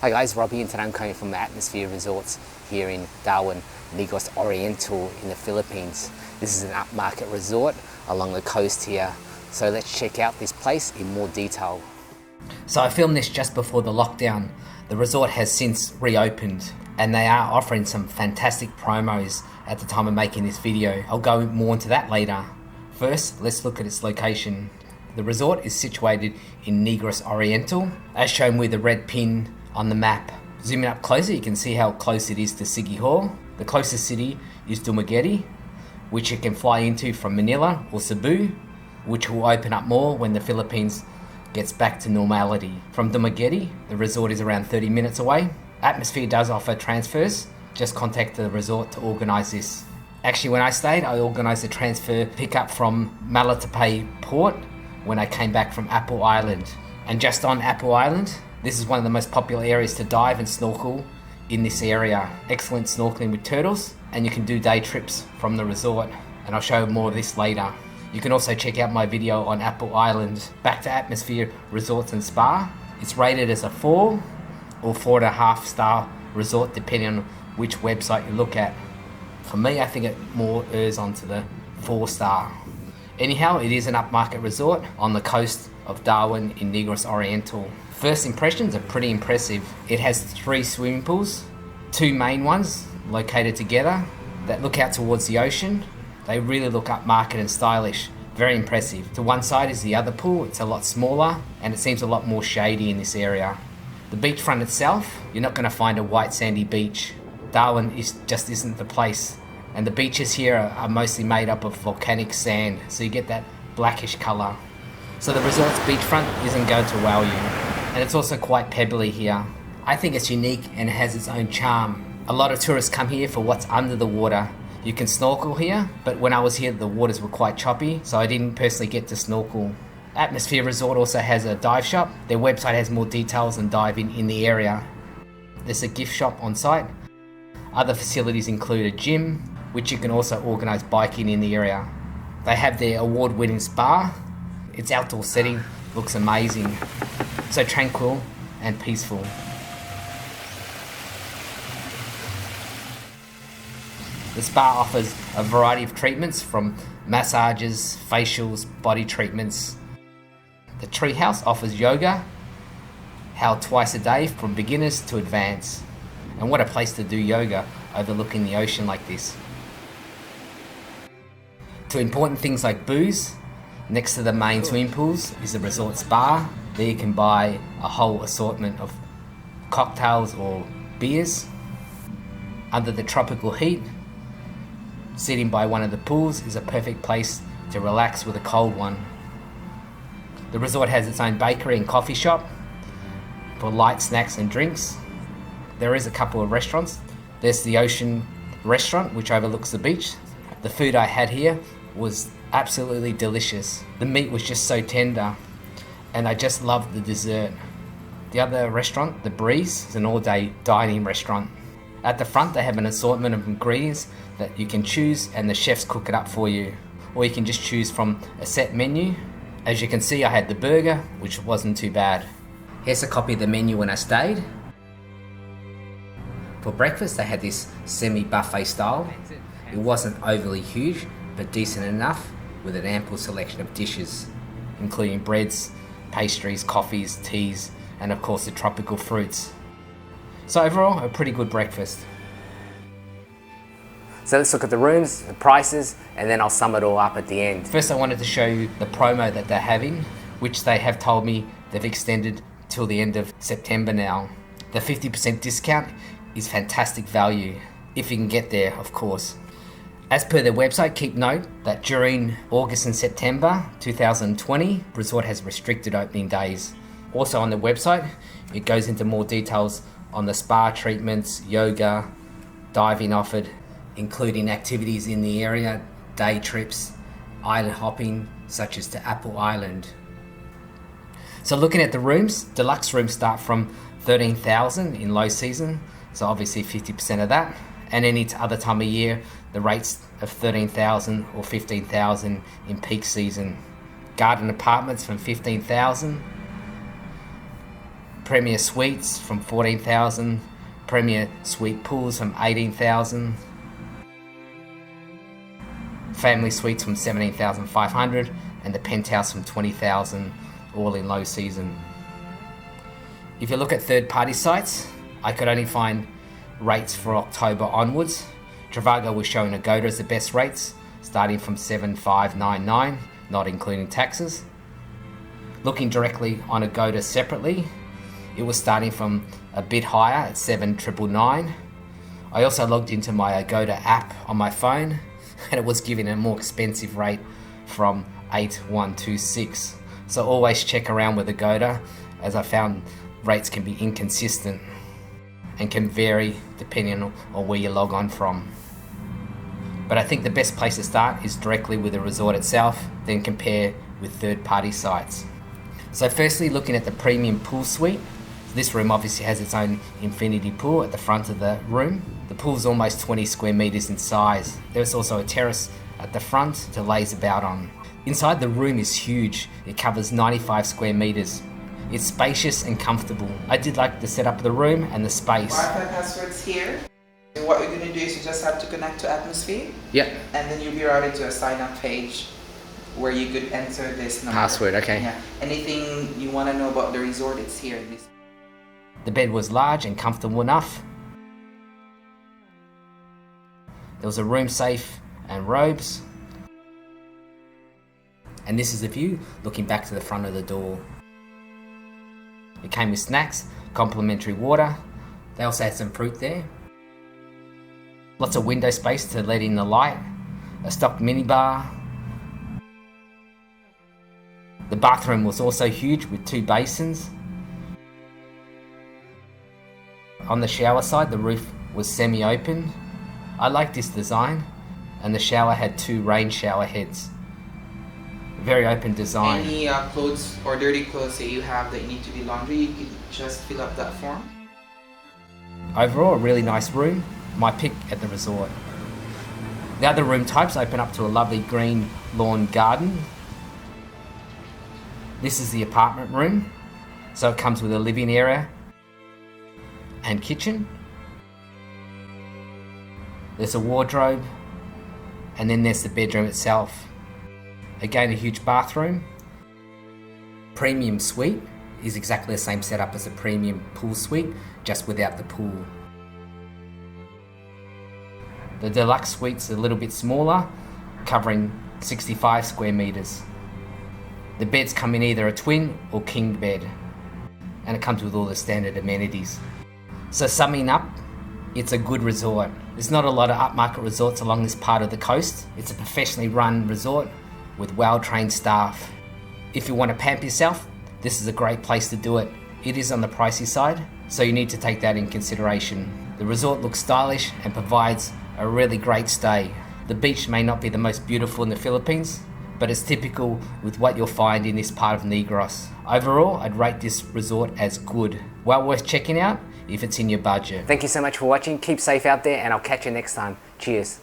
Hi guys, Robbie, and today I'm coming from the Atmosphere Resorts here in Darwin, Negros Oriental in the Philippines. This is an upmarket resort along the coast here. So let's check out this place in more detail. So I filmed this just before the lockdown. The resort has since reopened and they are offering some fantastic promos at the time of making this video. I'll go more into that later. First, let's look at its location. The resort is situated in Negros Oriental, as shown with the red pin on the map. Zooming up closer, you can see how close it is to Siquijor. The closest city is Dumaguete, which you can fly into from Manila or Cebu, which will open up more when the Philippines gets back to normality. From Dumaguete, the resort is around 30 minutes away. Atmosphere does offer transfers. Just contact the resort to organise this. Actually, when I stayed, I organised a transfer pickup from Malatape Port when I came back from Apple Island. And just on Apple Island, this is one of the most popular areas to dive and snorkel in this area. Excellent snorkeling with turtles, and you can do day trips from the resort, and I'll show more of this later. You can also check out my video on Apple Island. Back to Atmosphere Resorts and Spa. It's rated as a 4 or 4.5 star resort depending on which website you look at. For me, I think it more errs onto the 4 star. Anyhow, it is an upmarket resort on the coast of Darwin in Negros Oriental. First impressions are pretty impressive. It has 3 swimming pools, 2 main ones located together that look out towards the ocean. They really look upmarket and stylish. Very impressive. To one side is the other pool. It's a lot smaller and it seems a lot more shady in this area. The beachfront itself, you're not going to find a white sandy beach. Darwin just isn't the place. And the beaches here are mostly made up of volcanic sand, so you get that blackish colour. So the resort's beachfront isn't going to wow you. And it's also quite pebbly here. I think it's unique and it has its own charm. A lot of tourists come here for what's under the water. You can snorkel here, but when I was here the waters were quite choppy, so I didn't personally get to snorkel. Atmosphere Resort also has a dive shop. Their website has more details on diving in the area. There's a gift shop on site. Other facilities include a gym, which you can also organise biking in the area. They have their award-winning spa. Its outdoor setting looks amazing, so tranquil and peaceful. The spa offers a variety of treatments from massages, facials, body treatments. The Treehouse offers yoga, held twice a day from beginners to advanced. And what a place to do yoga overlooking the ocean like this. To important things like booze, next to the main swimming pools is the resort spa. There you can buy a whole assortment of cocktails or beers. Under the tropical heat, sitting by one of the pools is a perfect place to relax with a cold one. The resort has its own bakery and coffee shop for light snacks and drinks. There is a couple of restaurants. There's the Ocean Restaurant, which overlooks the beach. The food I had here was absolutely delicious. The meat was just so tender, and I just loved the dessert. The other restaurant, The Breeze, is an all-day dining restaurant. At the front they have an assortment of ingredients that you can choose and the chefs cook it up for you. Or you can just choose from a set menu. As you can see, I had the burger, which wasn't too bad. Here's a copy of the menu when I stayed. For breakfast they had this semi-buffet style. It wasn't overly huge, but decent enough, with an ample selection of dishes, including breads, pastries, coffees, teas, and of course the tropical fruits. So overall, a pretty good breakfast. So let's look at the rooms, the prices, and then I'll sum it all up at the end. First I wanted to show you the promo that they're having, which they have told me they've extended till the end of September now. The 50% discount is fantastic value, if you can get there, of course. As per their website, keep note that during August and September 2020, resort has restricted opening days. Also on the website, it goes into more details on the spa treatments, yoga, diving offered, including activities in the area, day trips, island hopping, such as to Apple Island. So looking at the rooms, deluxe rooms start from $13,000 in low season, so obviously 50% of that. And any other time of year, the rates of $13,000 or $15,000 in peak season. Garden apartments from $15,000. Premier Suites from 14,000, Premier Suite Pools from 18,000, Family Suites from 17,500, and the Penthouse from 20,000, all in low season. If you look at third-party sites, I could only find rates for October onwards. Trivago was showing Agoda as the best rates, starting from 7,599, not including taxes. Looking directly on Agoda separately, it was starting from a bit higher at 7,999. I also logged into my Agoda app on my phone, and it was giving a more expensive rate from 8,126. So always check around with Agoda, as I found rates can be inconsistent and can vary depending on where you log on from. But I think the best place to start is directly with the resort itself, then compare with third-party sites. So firstly, looking at the premium pool suite. This room obviously has its own infinity pool at the front of the room. The pool is almost 20 square meters in size. There's also a terrace at the front to laze about on. Inside, the room is huge. It covers 95 square meters. It's spacious and comfortable. I did like the setup of the room and the space. Wi-Fi passwords here. What we're going to do is you just have to connect to Atmosphere. Yep. And then you'll be routed to a sign-up page where you could enter this number. Password, okay. Yeah. Anything you want to know about the resort, it's here. The bed was large and comfortable enough. There was a room safe and robes. And this is the view looking back to the front of the door. It came with snacks, complimentary water. They also had some fruit there. Lots of window space to let in the light. A stocked minibar. The bathroom was also huge with 2 basins. On the shower side, the roof was semi-open. I like this design, and the shower had 2 rain shower heads. Very open design. Any clothes or dirty clothes that you have that you need to be laundry, you can just fill up that form. Overall, a really nice room. My pick at the resort. The other room types open up to a lovely green lawn garden. This is the apartment room. So it comes with a living area and kitchen. There's a wardrobe, and then there's the bedroom itself. Again, a huge bathroom. Premium suite is exactly the same setup as a premium pool suite, just without the pool. The deluxe suite's a little bit smaller, covering 65 square meters. The beds come in either a twin or king bed, and it comes with all the standard amenities. So summing up, it's a good resort. There's not a lot of upmarket resorts along this part of the coast. It's a professionally run resort with well-trained staff. If you want to pamper yourself, this is a great place to do it. It is on the pricey side, so you need to take that in consideration. The resort looks stylish and provides a really great stay. The beach may not be the most beautiful in the Philippines, but it's typical with what you'll find in this part of Negros. Overall, I'd rate this resort as good. Well worth checking out if it's in your budget. Thank you so much for watching. Keep safe out there, and I'll catch you next time. Cheers.